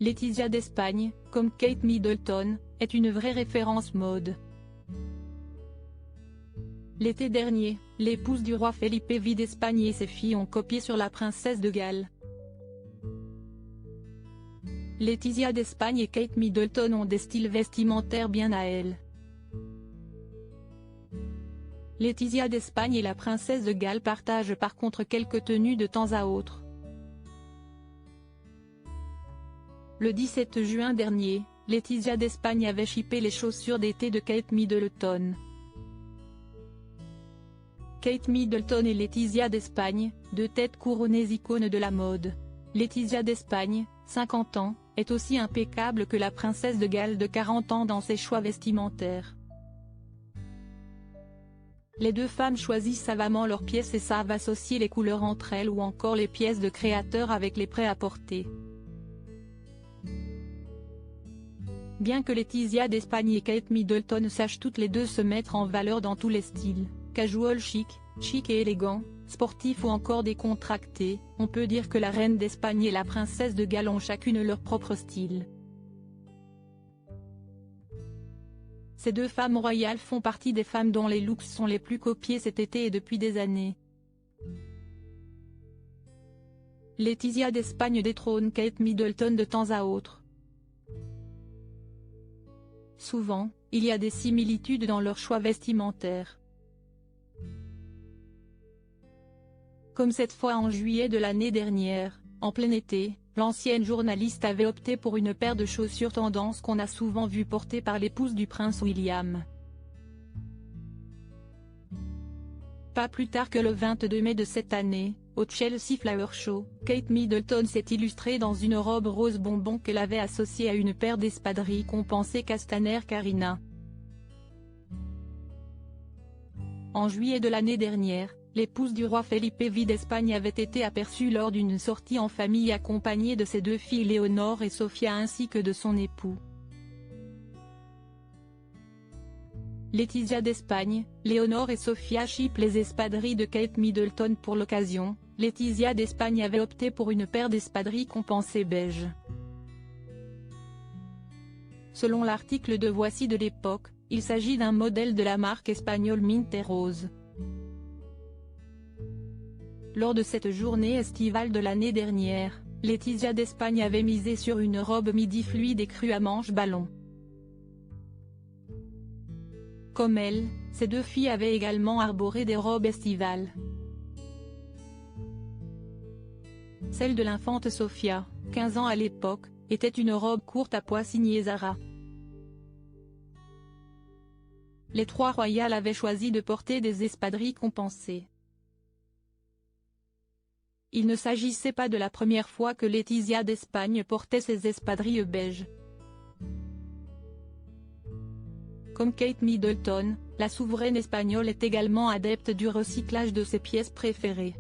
Laetitia d'Espagne, comme Kate Middleton, est une vraie référence mode. L'été dernier, l'épouse du roi Felipe V d'Espagne et ses filles ont copié sur la princesse de Galles. Laetitia d'Espagne et Kate Middleton ont des styles vestimentaires bien à elles. Laetitia d'Espagne et la princesse de Galles partagent par contre quelques tenues de temps à autre. Le 17 juin dernier, Laetitia d'Espagne avait shippé les chaussures d'été de Kate Middleton. Kate Middleton et Laetitia d'Espagne, deux têtes couronnées icônes de la mode. Laetitia d'Espagne, 50 ans, est aussi impeccable que la princesse de Galles de 40 ans dans ses choix vestimentaires. Les deux femmes choisissent savamment leurs pièces et savent associer les couleurs entre elles ou encore les pièces de créateurs avec les prêt-à-porter. Bien que Laetitia d'Espagne et Kate Middleton sachent toutes les deux se mettre en valeur dans tous les styles, casual chic et élégant, sportif ou encore décontracté, on peut dire que la reine d'Espagne et la princesse de Galles ont chacune leur propre style. Ces deux femmes royales font partie des femmes dont les looks sont les plus copiés cet été et depuis des années. Laetitia d'Espagne détrône Kate Middleton de temps à autre. Souvent, il y a des similitudes dans leurs choix vestimentaires. Comme cette fois en juillet de l'année dernière, en plein été, l'ancienne journaliste avait opté pour une paire de chaussures tendance qu'on a souvent vu porter par l'épouse du prince William. Pas plus tard que le 22 mai de cette année, au Chelsea Flower Show, Kate Middleton s'est illustrée dans une robe rose bonbon qu'elle avait associée à une paire d'espadrilles compensées Castaner Carina. En juillet de l'année dernière, l'épouse du roi Felipe V d'Espagne avait été aperçue lors d'une sortie en famille accompagnée de ses deux filles Léonore et Sofia ainsi que de son époux. Laetitia d'Espagne, Léonore et Sofia shippent les espadrilles de Kate Middleton pour l'occasion. Laetitia d'Espagne avait opté pour une paire d'espadrilles compensées beige. Selon l'article de Voici de l'époque, il s'agit d'un modèle de la marque espagnole Minte Rose. Lors de cette journée estivale de l'année dernière, Laetitia d'Espagne avait misé sur une robe midi fluide et crue à manches ballon. Comme elle, ces deux filles avaient également arboré des robes estivales. Celle de l'infante Sofia, 15 ans à l'époque, était une robe courte à pois signée Zara. Les trois royales avaient choisi de porter des espadrilles compensées. Il ne s'agissait pas de la première fois que Laetitia d'Espagne portait ses espadrilles beiges. Comme Kate Middleton, la souveraine espagnole est également adepte du recyclage de ses pièces préférées.